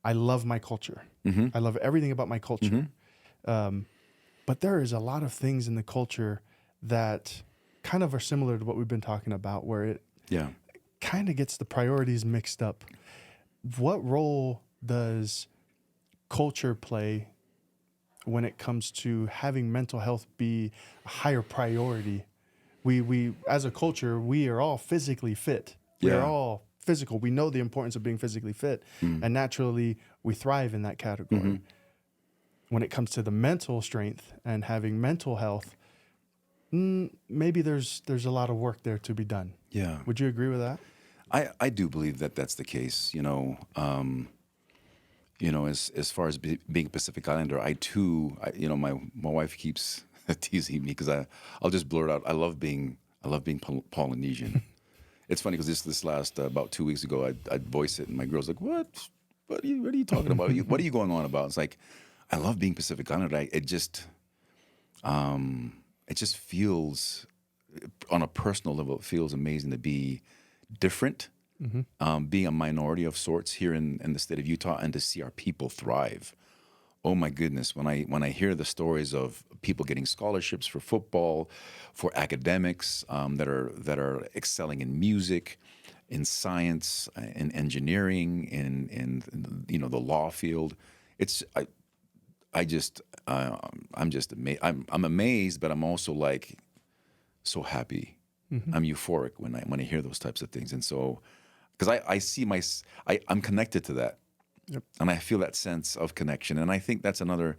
I love my culture. Mm-hmm. I love everything about my culture. But there is a lot of things in the culture that kind of are similar to what we've been talking about, where it Yeah. kind of gets the priorities mixed up. What role does culture play when it comes to having mental health be a higher priority? We as a culture, we are all physically fit. We are Yeah. all physical. We know the importance of being physically fit, and naturally we thrive in that category. When it comes to the mental strength and having mental health, maybe there's a lot of work there to be done. Yeah. Would you agree with that? I do believe that that's the case. As far as being a Pacific Islander, I too, my wife keeps teasing me because I'll just blurt out, I love being Polynesian. It's funny because this last about 2 weeks ago, I'd voice it, and my girl's like, what are you talking about? What are you going on about? It's like, I love being Pacific Islander. It just feels, on a personal level, it feels amazing to be different, being a minority of sorts here in the state of Utah, and to see our people thrive. Oh my goodness! When I hear the stories of people getting scholarships for football, for academics, that are excelling in music, in science, in engineering, in the law field, I'm just amazed. I'm amazed, but I'm also like so happy. I'm euphoric when I hear those types of things, and so because I see I'm connected to that. Yep. And I feel that sense of connection. And I think that's another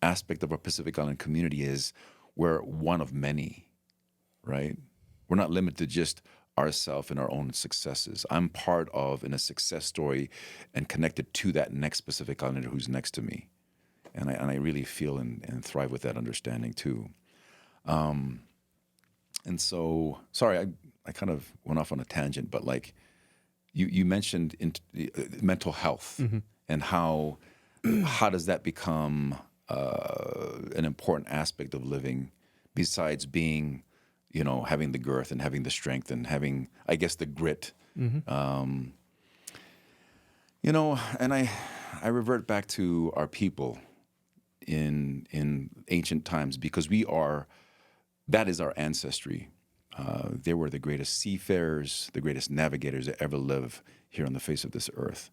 aspect of our Pacific Island community is we're one of many, right? We're not limited to just ourselves and our own successes. I'm part of in a success story and connected to that next Pacific Islander who's next to me. And I really feel and thrive with that understanding too. And so, sorry, I kind of went off on a tangent, but like you mentioned mental health. And how does that become an important aspect of living, besides being, having the girth and having the strength and having, I guess, the grit. And I revert back to our people in ancient times, because that is our ancestry. They were the greatest seafarers, the greatest navigators that ever lived here on the face of this earth.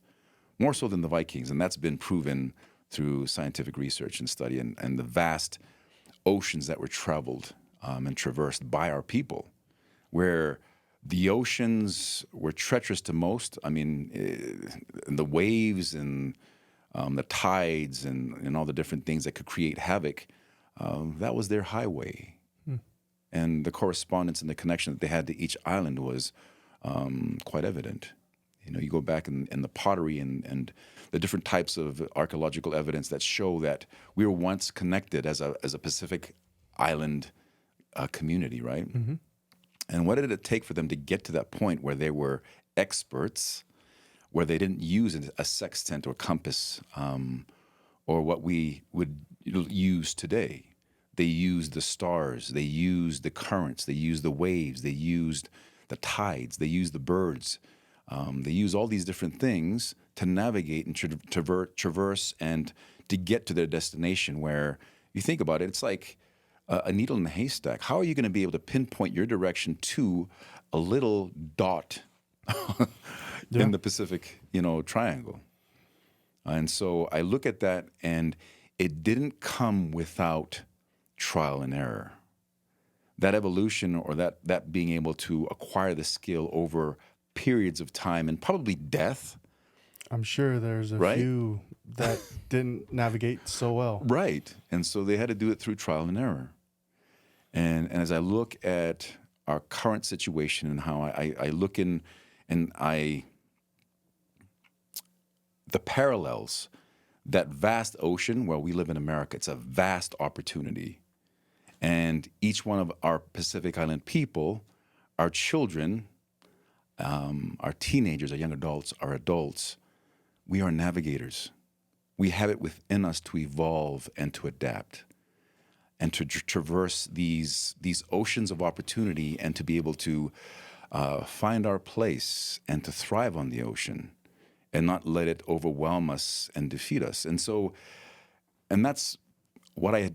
More so than the Vikings, and that's been proven through scientific research and study, and the vast oceans that were traveled and traversed by our people, where the oceans were treacherous to most. I mean, the waves and the tides and all the different things that could create havoc, that was their highway. And the correspondence and the connection that they had to each island was quite evident. You go back in the pottery and the different types of archaeological evidence that show that we were once connected as a Pacific Island community, right? And what did it take for them to get to that point where they were experts, where they didn't use a sextant or compass or what we would use today? They used the stars, they used the currents, they used the waves, they used the tides, they used the birds. They use all these different things to navigate and traverse and to get to their destination, where you think about it, it's like a needle in a haystack. How are you going to be able to pinpoint your direction to a little dot in the Pacific, triangle? And so I look at that, and it didn't come without trial and error. That evolution, or that being able to acquire the skill over periods of time and probably death. I'm sure there's a few that didn't navigate so well. Right. And so they had to do it through trial and error. And as I look at our current situation and how I look in and the parallels, that vast ocean where we live in America, it's a vast opportunity. And each one of our Pacific Island people, our children, our teenagers, our young adults, our adults, we are navigators. We have it within us to evolve and to adapt and to traverse these oceans of opportunity, and to be able to find our place and to thrive on the ocean and not let it overwhelm us and defeat us. And so, and that's what I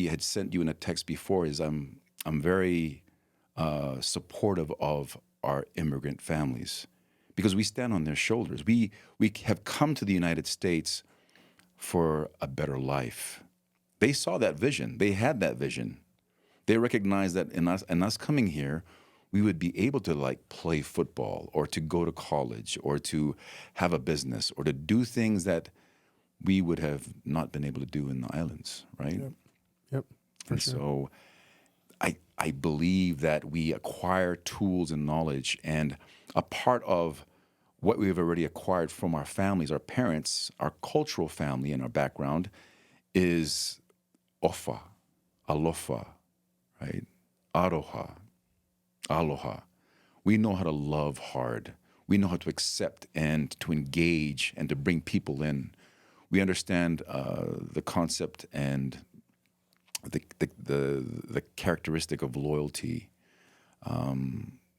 had sent you in a text before. Is I'm very supportive of our immigrant families because we stand on their shoulders. We have come to the United States for a better life. They saw that vision. They had that vision. They recognized that in us coming here, we would be able to like play football or to go to college or to have a business or to do things that we would have not been able to do in the islands, right? Yep. For And sure. so I believe that we acquire tools and knowledge, and a part of what we've already acquired from our families, our parents, our cultural family and our background is ofa, alofa, right? Aroha, aloha. We know how to love hard. We know how to accept and to engage and to bring people in. We understand the concept and the characteristic of loyalty.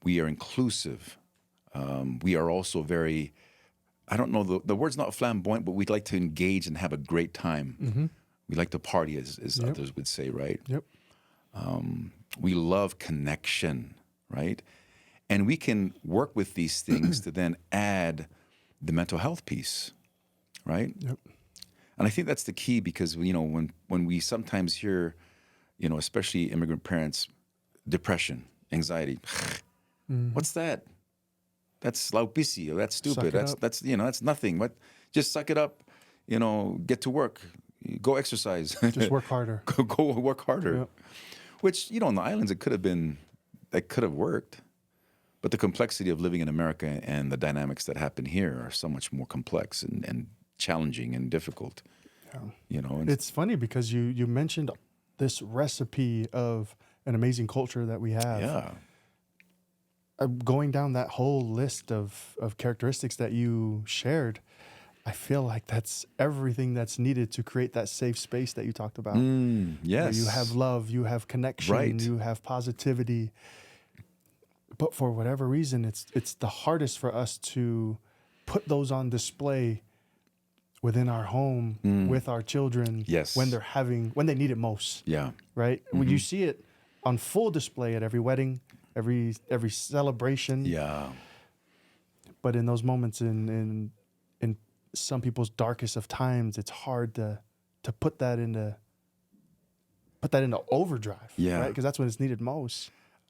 We are inclusive. We are also very, I don't know, the word's not flamboyant, but we'd like to engage and have a great time. We like to party, as others would say, right? Yep. We love connection, right? And we can work with these things to then add the mental health piece, right? Yep. And I think that's the key because, you know, when we sometimes hear, you know, especially immigrant parents, depression, anxiety, what's that? That's laupisi, or that's stupid. That's you know, that's nothing. What? Just suck it up, you know, get to work, go exercise. Just work harder. go work harder. Yep. Which, you know, in the islands that could have worked. But the complexity of living in America and the dynamics that happen here are so much more complex and challenging and difficult. Yeah. You know, and It's funny because you mentioned this recipe of an amazing culture that we have. yeah, Going down that whole list of characteristics that you shared, I feel like that's everything that's needed to create that safe space that you talked about. yes, Where you have love, you have connection, Right. you have positivity. But for whatever reason, it's the hardest for us to put those on display within our home with our children. Yes. When they need it most. yeah, Right? When you see it on full display at every wedding, every celebration. yeah, But in those moments in some people's darkest of times, it's hard to put that into overdrive. Yeah. Right? Because that's when it's needed most.